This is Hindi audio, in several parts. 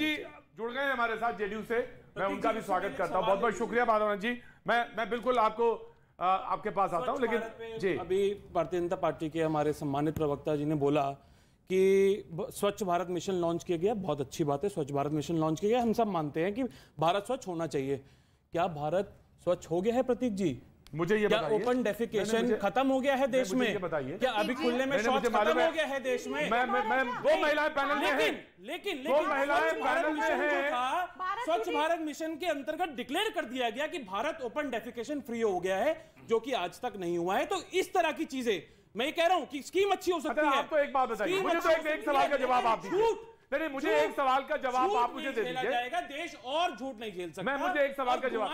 जी जुड़ गए हमारे साथ जेडीयू से, मैं उनका भी स्वागत करता हूं। बहुत बहुत शुक्रिया माधवानंद जी। मैं बिल्कुल आपके पास आता हूं, लेकिन जी अभी भारतीय जनता पार्टी के हमारे सम्मानित प्रवक्ता जी ने बोला कि स्वच्छ भारत मिशन लॉन्च किया गया, बहुत अच्छी बात है, स्वच्छ भारत मिशन लॉन्च किया गया, हम सब मानते हैं कि भारत स्वच्छ होना चाहिए। क्या भारत स्वच्छ हो गया है प्रतीक जी? मुझे ये बताइए, ओपन डेफिकेशन खत्म हो गया है देश में? बताइए, क्या अभी खुले में शौच खत्म हो गया है देश में? मैं वो महिलाएं पैनल में हैं, लेकिन महिलाएं पैनल में हैं। स्वच्छ भारत मिशन के अंतर्गत डिक्लेयर कर दिया गया कि भारत ओपन डेफिकेशन फ्री हो गया है, जो कि आज तक नहीं हुआ है। तो इस तरह की चीजें मैं कह रहा हूं कि स्कीम अच्छी हो सकती है। आप तो एक बात बताइए, मुझे तो एक सवाल का जवाब आप दीजिए। नहीं, मुझे एक सवाल का जवाब आप मुझे दे दीजिए। जाएगा देश और झूठ नहीं झेल सकता। मुझे एक सवाल का जवाब,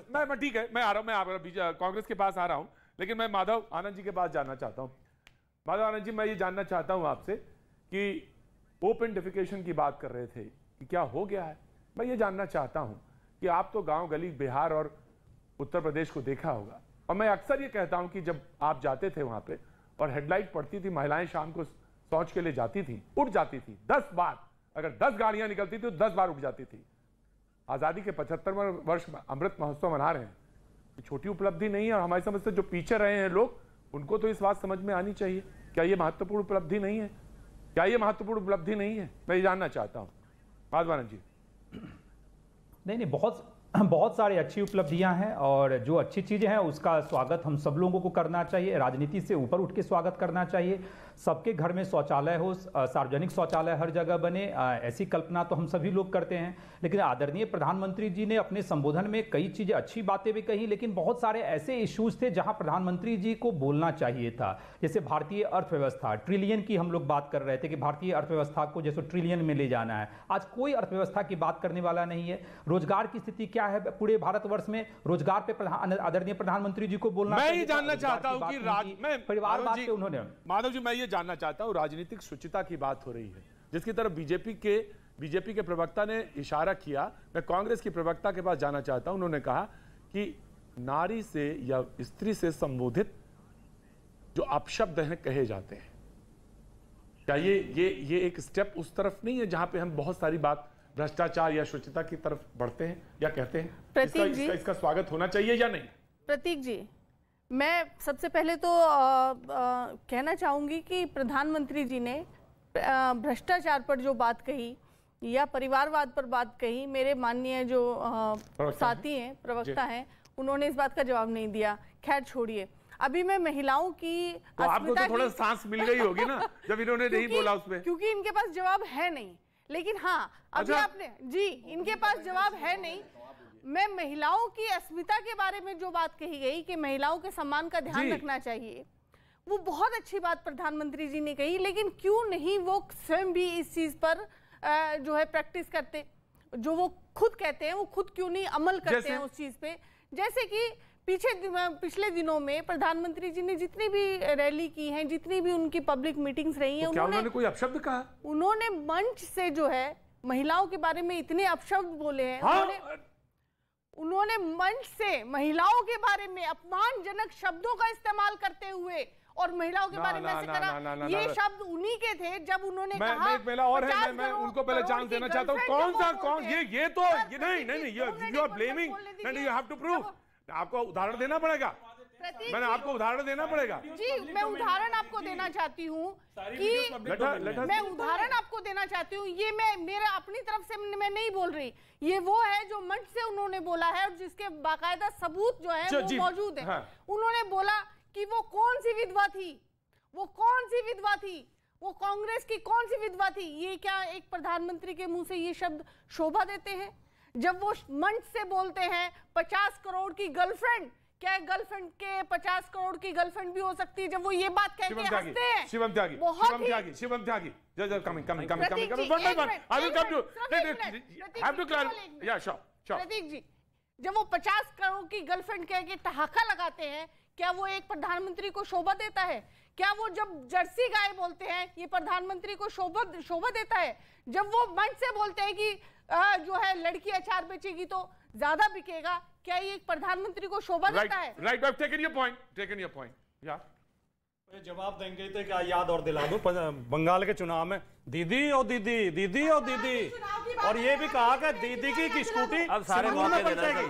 मैं ठीक है, मैं आ रहा हूं, कांग्रेस के पास आ रहा हूं, लेकिन मैं माधव आनंद जी के पास जानना चाहता हूं। माधव आनंद जी, मैं ये जानना चाहता हूं आपसे कि ओपन डेफिकेशन की बात कर रहे थे कि क्या हो गया है। मैं ये जानना चाहता हूं कि आप तो गांव गली बिहार और उत्तर प्रदेश को देखा होगा, और मैं अक्सर ये कहता हूं कि जब आप जाते थे वहां पे और हेडलाइट पड़ती थी, महिलाएं शाम को शौच के लिए जाती थी, उठ जाती थी 10 बार, अगर 10 गाड़ियां निकलती थी तो 10 बार उठ जाती थी। आजादी के 75वें वर्ष अमृत महोत्सव मना रहे हैं, ये छोटी उपलब्धि नहीं है, और हमारी समझ से जो पीछे रहे हैं लोग, उनको तो इस बात समझ में आनी चाहिए। क्या ये महत्वपूर्ण उपलब्धि नहीं है? क्या ये महत्वपूर्ण उपलब्धि नहीं है? मैं ये जानना चाहता हूं माधवानंद जी। नहीं, बहुत सारी अच्छी उपलब्धियां हैं, और जो अच्छी चीजें हैं उसका स्वागत हम सब लोगों को करना चाहिए। राजनीति से ऊपर उठ के स्वागत करना चाहिए। सबके घर में शौचालय हो, सार्वजनिक शौचालय हर जगह बने, ऐसी कल्पना तो हम सभी लोग करते हैं। लेकिन आदरणीय प्रधानमंत्री जी ने अपने संबोधन में कई चीजें, अच्छी बातें भी कही, लेकिन बहुत सारे ऐसे इश्यूज थे जहां प्रधानमंत्री जी को बोलना चाहिए था। जैसे भारतीय अर्थव्यवस्था, ट्रिलियन की हम लोग बात कर रहे थे कि भारतीय अर्थव्यवस्था को जैसे ट्रिलियन में ले जाना है। आज कोई अर्थव्यवस्था की बात करने वाला नहीं है। रोजगार की स्थिति क्या है पूरे भारतवर्ष में, रोजगार पे आदरणीय प्रधानमंत्री जी को बोलना। मैं ये जानना चाहता हूं कि परिवारवाद पे उन्होंने, माधव जी, मैं ये जानना चाहता हूं, राजनीतिक शुचिता की बात हो रही है जिसकी तरफ बीजेपी के प्रवक्ता ने इशारा किया। मैं कांग्रेस की प्रवक्ता के पास जाना चाहता हूं। उन्होंने कहा कि नारी से या स्त्री से संबोधित जो अपशब्द हैं कहे जाते हैं, क्या ये एक स्टेप उस तरफ नहीं है जहां पे हम बहुत सारी बात भ्रष्टाचार या शुचिता की तरफ बढ़ते हैं या कहते हैं? इसका स्वागत होना चाहिए या नहीं? प्रतीक जी, मैं सबसे पहले तो कहना चाहूंगी कि प्रधानमंत्री जी ने भ्रष्टाचार पर जो बात कही या परिवारवाद पर बात कही, मेरे माननीय जो साथी हैं, प्रवक्ता हैं, उन्होंने इस बात का जवाब नहीं दिया। खैर छोड़िए, अभी मैं महिलाओं की तो आपको तो थोड़ा सांस मिल गई होगी ना जब इन्होंने नहीं बोला उसमें, क्योंकि इनके पास जवाब है नहीं। लेकिन हाँ, अभी आपने जी, इनके पास जवाब है नहीं। मैं महिलाओं की अस्मिता के बारे में जो बात कही गई कि महिलाओं के सम्मान का ध्यान रखना चाहिए, वो बहुत अच्छी बात प्रधानमंत्री जी ने कही, लेकिन क्यों नहीं वो स्वयं भी इस चीज पर जो है प्रैक्टिस करते, जो वो खुद कहते हैं वो खुद क्यों नहीं अमल करते हैं उस चीज पे। जैसे कि पिछले दिनों में प्रधानमंत्री जी ने जितनी भी रैली की हैं, जितनी भी उनकी पब्लिक मीटिंग्स रही हैं, उन्होंने कोई अपशब्द कहा? उन्होंने मंच से जो है महिलाओं के बारे में इतने अपशब्द बोले हैं। उन्होंने मंच से महिलाओं के बारे में अपमानजनक शब्दों का इस्तेमाल करते हुए और महिलाओं के बारे में ऐसे करा। ये शब्द उन्हीं के थे जब उन्होंने कहा। एक महिला और है, मैं उनको पहले चांस देना चाहता हूँ। कौन ये तो नहीं, you are blaming, you have to prove. आपको उदाहरण देना पड़ेगा, मैंने आपको उदाहरण देना पड़ेगा। जी, मैं उदाहरण आपको देना चाहती हूँ कि मैं उदाहरण आपको देना चाहती हूँ। ये मैं मेरे अपनी तरफ से मैं नहीं बोल रही, ये वो है जो मंच से उन्होंने बोला है और जिसके बाकायदा सबूत जो है वो मौजूद है। उन्होंने बोला कि वो कौन सी विधवा थी, वो कौन सी विधवा थी, वो कांग्रेस की कौन सी विधवा थी। ये क्या एक प्रधानमंत्री के मुंह से ये शब्द शोभा देते हैं? जब वो मंच से बोलते हैं 50 करोड़ की गर्लफ्रेंड, क्या गर्लफ्रेंड के 50 करोड़ की गर्लफ्रेंड भी हो सकती है? जब वो ये बात कहते हैं हंसते हैं। शिवम त्यागी, प्रतीक जी, जब वो 50 करोड़ की गर्लफ्रेंड कह के ठहाका लगाते हैं, क्या वो एक प्रधानमंत्री को शोभा देता है? क्या वो जब जर्सी गाय बोलते हैं ये प्रधानमंत्री को शोभा देता है? जब वो मंच से बोलते हैं कि जो है लड़की अचार बेचेगी तो ज्यादा बिकेगा, क्या ये एक प्रधानमंत्री को शोभा देता है? Right, I've taken your point, या जवाब देंगे तो क्या याद और दिला दो, बंगाल के चुनाव में दीदी ओ दीदी, दीदी ओ दीदी, और ये भी कहा कि दीदी की स्कूटी सिंगूर में पलटेगी,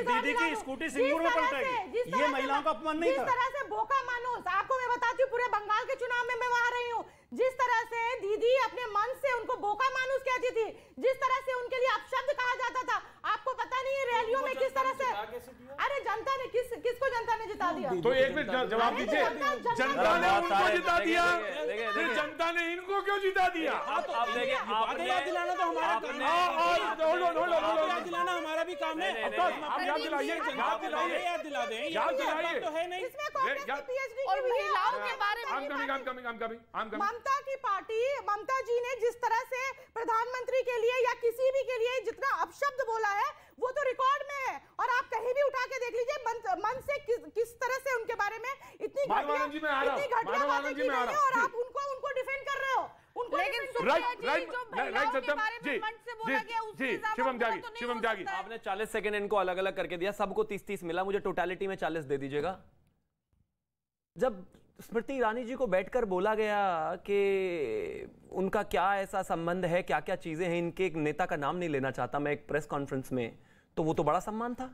दीदी की स्कूटी सिंगूर में पलटेगी। ये महिलाओं का अपमान नहीं था। जिस तरह से बोका मानूस, आपको मैं बताती हूँ, पूरे बंगाल के चुनाव में मैं वहां रही हूँ, जिस तरह से दीदी अपने मन से उनको बोका मानूस कहती थी, जिस तरह से उनके लिए अपशब्द कहा जाता था, आपको पता नहीं है रैलियों में किस तरह से, अरे जनता ने किसको जनता ने जिता दिया? तो एक मिनट जवाब दीजिए, जनता ने उनको जिता दिया, जनता ने इनको क्यों जिता दिया? याद दिलाना तो हमारा काम है। आप याद दिलाइए, याद दिला दें, याद दिलाइए तो है नहीं। इसमें कांग्रेस की पीएचडी और महिलाओं के बारे में ममता की पार्टी, ममता जी ने जिस तरह से प्रधानमंत्री के लिए या किसी भी के लिए जितना अपशब्द बोला है वो तो रिकॉर्ड में है, और आप कहीं भी उठा के देख लीजिए मन से किस तरह से उनके बारे में इतनी घटिया बातें की गई है, और आप उनको डिफेंड कर रहे हो। शिवम त्यागी, आपने 40 सेकंड इनको अलग अलग करके दिया, सबको 30-30 मिला, मुझे टोटलिटी में 40 दे दीजिएगा। जब स्मृति ईरानी जी को बैठकर बोला गया कि उनका क्या ऐसा संबंध है, क्या क्या चीजें हैं, इनके एक नेता का नाम नहीं लेना चाहता मैं एक प्रेस कॉन्फ्रेंस में, तो वो तो बड़ा सम्मान था।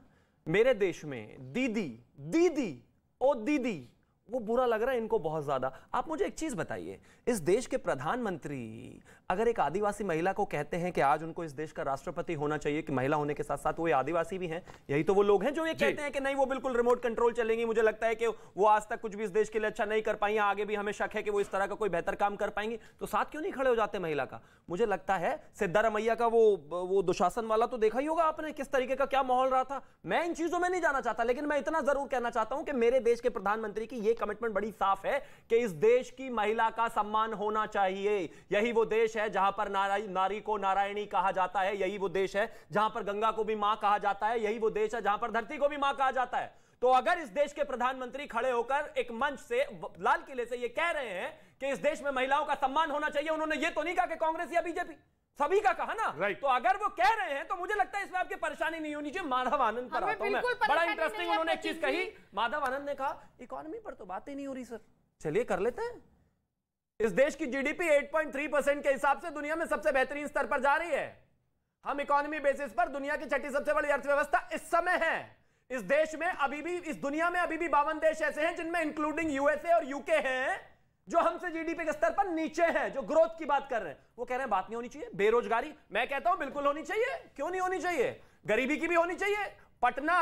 मेरे देश में दीदी दीदी ओ दीदी, वो बुरा लग रहा है इनको बहुत ज्यादा। आप मुझे एक चीज बताइए, इस देश के प्रधानमंत्री अगर एक आदिवासी महिला को कहते हैं कि आज उनको इस देश का राष्ट्रपति होना चाहिए, कि महिला होने के साथ साथ वो आदिवासी भी हैं, यही तो वो लोग हैं जो ये कहते हैं कि नहीं वो बिल्कुल रिमोट कंट्रोल चलेंगी, मुझे लगता है कि वो आज तक कुछ भी इस देश के लिए अच्छा नहीं कर पाई, आगे भी हमें शक है कि वो इस तरह का कोई बेहतर काम कर पाएंगी, तो साथ क्यों नहीं खड़े हो जाते महिला का? मुझे लगता है सिद्धारमैया का वो दुशासन वाला तो देखा ही होगा आपने, किस तरीके का क्या माहौल रहा था। मैं इन चीजों में नहीं जाना चाहता, लेकिन मैं इतना जरूर कहना चाहता हूं कि मेरे देश के प्रधानमंत्री की यह कमिटमेंट बड़ी साफ है कि इस देश की महिला का सम्मान होना चाहिए। यही वो देश है जहां पर नारी को नारायणी कहा जाता है, यही वो देश है जहां पर गंगा को भी मां कहा जाता है, यही वो देश है जहां पर धरती को भी मां कहा जाता है। तो अगर इस देश के प्रधानमंत्री खड़े होकर एक मंच से, लाल किले से, ये कह रहे हैं कि इस देश में महिलाओं का सम्मान होना चाहिए, उन्होंने ये तो नहीं कहा कि कांग्रेस या बीजेपी, सभी का कहा ना, तो अगर वो कह रहे हैं तो मुझे लगता है इसमें आपकी परेशानी नहीं होनी चाहिए। माधव आनंद पर आता हूं मैं, बड़ा इंटरेस्टिंग उन्होंने एक चीज कही, माधव आनंद ने कहा इकोनॉमी पर तो बात ही नहीं हो रही। सर चलिए कर लेते हैं, इस देश की जीडीपी 8.3% के हिसाब से दुनिया में सबसे बेहतरीन स्तर पर जा रही है। हम इकोनॉमी बेसिस पर दुनिया की 6ठी सबसे बड़ी अर्थव्यवस्था इस समय है। इस देश में अभी भी, इस दुनिया में अभी भी 52 देश ऐसे हैं जिनमें इंक्लूडिंग यूएसए और यूके हैं जो हमसे जीडीपी के स्तर पर नीचे हैं, जो ग्रोथ की बात कर रहे हैं। वो कह रहे हैं बात नहीं होनी चाहिए। बेरोजगारी, मैं कहता हूं बिल्कुल होनी चाहिए, क्यों नहीं होनी चाहिए? गरीबी की भी होनी चाहिए। पटना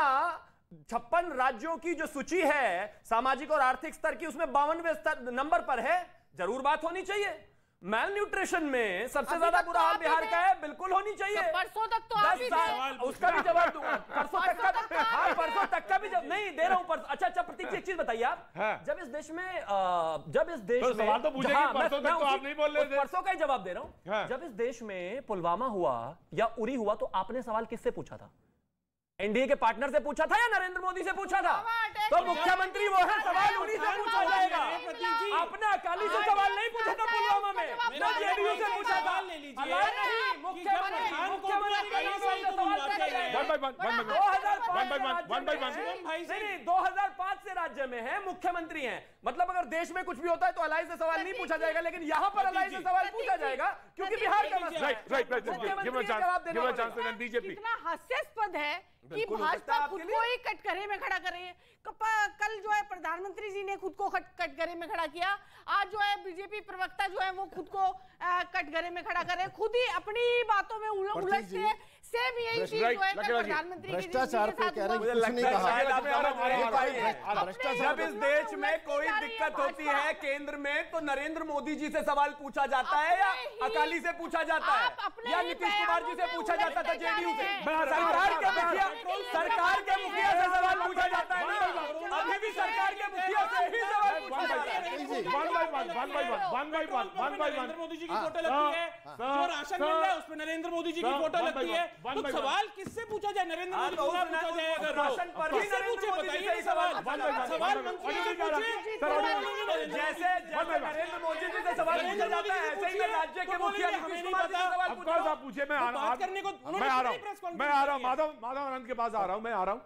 56 राज्यों की जो सूची है सामाजिक और आर्थिक स्तर की, उसमें 52वें नंबर पर है, जरूर बात होनी चाहिए। मैल न्यूट्रिशन में सबसे ज्यादा बुरा हाल बिहार का है, बिल्कुल होनी चाहिए। तो परसों तक तो आप ही थे। उसका भी जवाब दूंगा, परसों तक का, हाँ परसों तक का भी जवाब नहीं दे रहा हूं। अच्छा प्रतीक जी एक चीज बताइए आप, जब इस देश में सवाल तो पूछे कि परसों तक तो आप नहीं बोल रहे थे। परसों का ही जवाब दे रहा हूं। जब इस देश में पुलवामा हुआ या उरी हुआ तो आपने सवाल किससे पूछा था? एनडीए के पार्टनर से पूछा था या नरेंद्र मोदी से पूछा था? तो मुख्यमंत्री वो है, सवाल उन्हीं से पूछा जाएगा। आपने अकाली से सवाल नहीं पूछा था पुलवामा में, जेडीयू से पूछा था। नहीं, 2005 से राज्य में है, मुख्यमंत्री हैं। मतलब अगर देश में कुछ भी होता है तो अलाई से सवाल नहीं पूछा जाएगा, लेकिन यहाँ पर अलाई से सवाल पूछा जाएगा क्योंकि बिहार का मसला है। कितना हास्यास्पद है कि भाजपा खुद को ही कटघरे में खड़ा कर रही है। कल जो है प्रधानमंत्री जी ने खुद को कटघरे में खड़ा किया, आज जो है बीजेपी प्रवक्ता जो है वो खुद को कटघरे में खड़ा कर रहे हैं, खुद ही अपनी बातों में उलझते हैं। सेम यही चीज जो है प्रधानमंत्री भ्रष्टाचार पे कह रहे हैं, मुझे लगता है जब इस देश में कोई दिक्कत होती है केंद्र में तो नरेंद्र मोदी जी से सवाल पूछा जाता है या अकाली से पूछा जाता है या नीतीश कुमार जी से पूछा जाता था, जेडीयू से? सरकार के मुखिया से सवाल पूछा जाता है ना, अभी भी सरकार के मुखिया से ही सवाल पूछा जाता है। नरेंद्र मोदी जी की फोटो लगती है, जो राशन मिल रहा है उसमें नरेंद्र मोदी जी की फोटो लगती है, तो सवाल किससे पूछा जाए? नरेंद्र मोदी को पूछा जाएगा, राशन पर किससे पूछे बताइए? सवाल मंत्री से पूछे, जैसे नरेंद्र मोदी जी से सवाल पूछा जाता है, ऐसे ही राज्य के मुखिया नीतीश कुमार जी से सवाल ऑफकोर्स आप पूछिए, मैं आ रहा हूँ माधव आनंद के पास आ रहा हूँ, मैं आ रहा हूँ।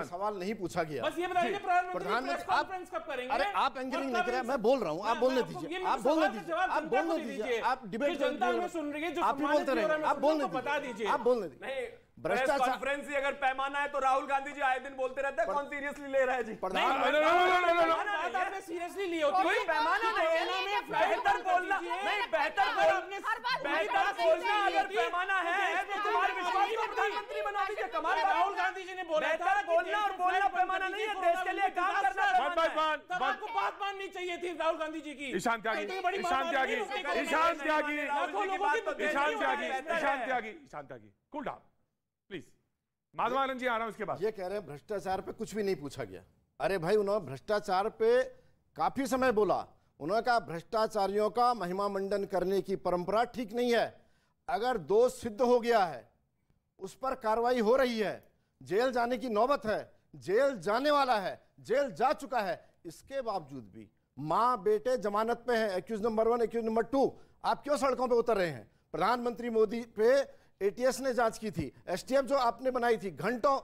सवाल नहीं पूछा गया, बस ये बताइए प्रधानमंत्री कॉन्फ्रेंस कब करेंगे? अरे आप एंकरिंग नहीं करें, मैं बोल रहा हूँ, आप बोलने दीजिए, आप बोलने दीजिए, आप डिबेट सुन रही है, आप भी बोलते रहे, आप बोलने बता दीजिए, आप बोलने दीजिए। भ्रष्टाचार कॉन्फ्रेंस ही अगर पैमाना है तो राहुल गांधी जी आए दिन बोलते रहते हैं, कौन सीरियसली ले रहा है जी? आपने सीरियसली ली होती कोई पैमाना नहीं है, बेहतर बोलना नहीं, बेहतर बोलना अगर पैमाना है तो तुम्हारे विश्वास को प्रधानमंत्री बना दीजिए। कमाल, राहुल गांधी जी ने बोला बेहतर बोलना और बोलना पैमाना नहीं है, देश के लिए काम करना। तब आपको बात माननी चाहिए थी राहुल गांधी जी की। ईशान त्यागी, cool down please. Madhav Anand ji आ रहा हूं उसके बाद। ये कह रहे हैं भ्रष्टाचार पे कुछ भी नहीं पूछा गया। अरे भाई, उन्होंने भ्रष्टाचार पे काफी समय बोला। उन्होंने कहा भ्रष्टाचारियों का महिमा मंडन करने की परंपरा ठीक नहीं है। अगर दोष सिद्ध हो गया है, उस पर कार्रवाई हो रही है, जेल जाने की नौबत है, जेल जाने वाला है, जेल जा चुका है, इसके बावजूद भी मां बेटे जमानत पे हैं, एक्यूज नंबर 1 एक्यूज नंबर 2, आप क्यों सड़कों पे उतर रहे हैं? प्रधानमंत्री मोदी पे एटीएस ने जांच की थी, एसटीएफ जो आपने बनाई थी, घंटों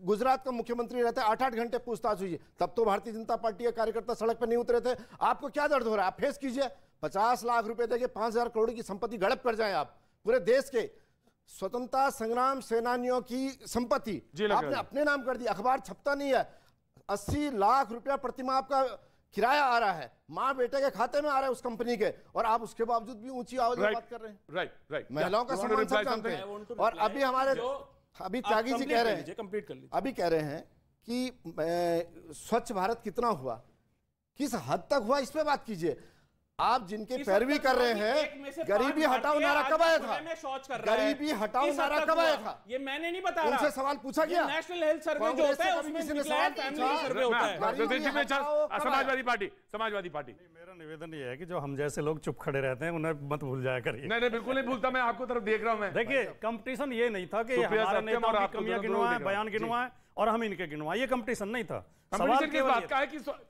गुजरात का मुख्यमंत्री रहते 8-8 घंटे पूछताछ हुई, तब तो भारतीय जनता पार्टी के कार्यकर्ता सड़क पर नहीं उतरे थे। आपको क्या दर्द हो रहा है? आप फेस कीजिए। 50 लाख रुपए देके 5000 करोड़ की संपत्ति गड़प कर जाए आप, पूरे देश के स्वतंत्रता संग्राम सेनानियों की संपत्ति आपने अपने नाम कर दी, अखबार छपता नहीं है। 80 लाख रुपया प्रतिमाह आपका किराया आ रहा है, माँ बेटे के खाते में आ रहा है उस कंपनी के, और आप उसके बावजूद भी ऊंची आवाज में बात कर रहे हैं। राइट, महिलाओं का सम्मान सब जानते हैं। और अभी हमारे त्यागी जी कह रहे हैं, अभी कह रहे हैं कि स्वच्छ भारत कितना हुआ, किस हद तक हुआ, इस पे बात कीजिए। आप जिनके पैरवी कर रहे हैं, गरीबी हटाओ नारा कब आया था? गरीबी हटाओ नारा कब आया था? ये मैंने नहीं बता रहा, उनसे सवाल पूछा गया। नेशनल हेल्थ सर्वे जो होता है उसमें सर्वे होता है। समाजवादी पार्टी। मेरा निवेदन ये है कि जो हम जैसे लोग चुप खड़े रहते हैं उन्हें मत भूल जाया करिए। नहीं बिल्कुल नहीं भूलता, मैं आपको तरफ देख रहा हूं। देखिए, कंपटीशन ये नहीं था कि हमारे नेताओं की कमियां गिनवाएं, बयान गिनवाएं और हम इनके गिनवाएं, ये कंपटीशन नहीं था।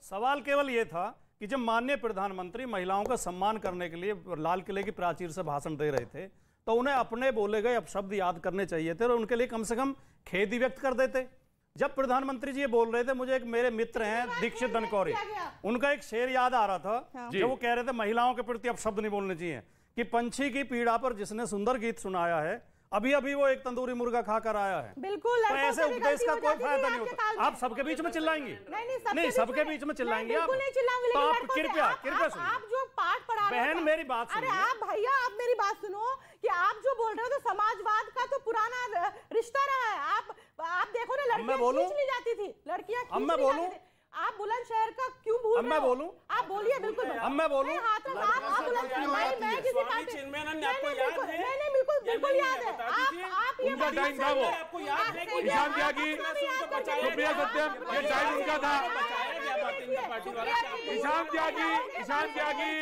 सवाल केवल ये था कि जब माननीय प्रधानमंत्री महिलाओं का सम्मान करने के लिए लाल किले की प्राचीर से भाषण दे रहे थे, तो उन्हें अपने बोले गए अपशब्द याद करने चाहिए थे और उनके लिए कम से कम खेद व्यक्त कर देते। जब प्रधानमंत्री जी ये बोल रहे थे, मुझे एक मेरे मित्र हैं दीक्षित धनकौरी, उनका एक शेर याद आ रहा था जो वो कह रहे थे महिलाओं के प्रति अपशब्द नहीं बोलने चाहिए, कि पंछी की पीड़ा पर जिसने सुंदर गीत सुनाया है, अभी अभी वो एक तंदूरी मुर्गा खाकर आया है। बिल्कुल, तो ऐसे उपदेश का कोई फायदा नहीं होता। आप सबके बीच में चिल्लाएंगे? नहीं, सबके बीच में चिल्लाएंगे आप? तो आप कृपया सुनिए, आप जो पाठ पढ़ा रहे हैं, बहन मेरी बात सुनिए। अरे आप भैया, आप मेरी बात सुनो कि आप जो बोल रहे हो तो समाजवाद का तो पुराना रिश्ता रहा है। आप देखो ना, लड़कियां खींच ली जाती थी, लड़कियां खींच ली जाती थी। आप बुलंदशहर का क्यों भूल रहे हो? मैं बोलूं? आप बोलिए, बिल्कुल। मैं बोलूं? आप बुलंदशहर, मैं किसी पार्टी, नहीं बिल्कुल याद है। आप ये टाइम था वो, ईशान त्यागी, सुप्रिया सत्यम, ये टाइम उनका था। ईशान त्यागी, ईशान त्यागी,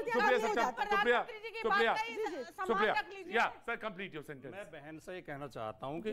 सुप्रिया सत्यम, सुप्रिया, या सर कंप्लीट योर सेंटेंस। मैं बहन से ये कहना चाहता हूं कि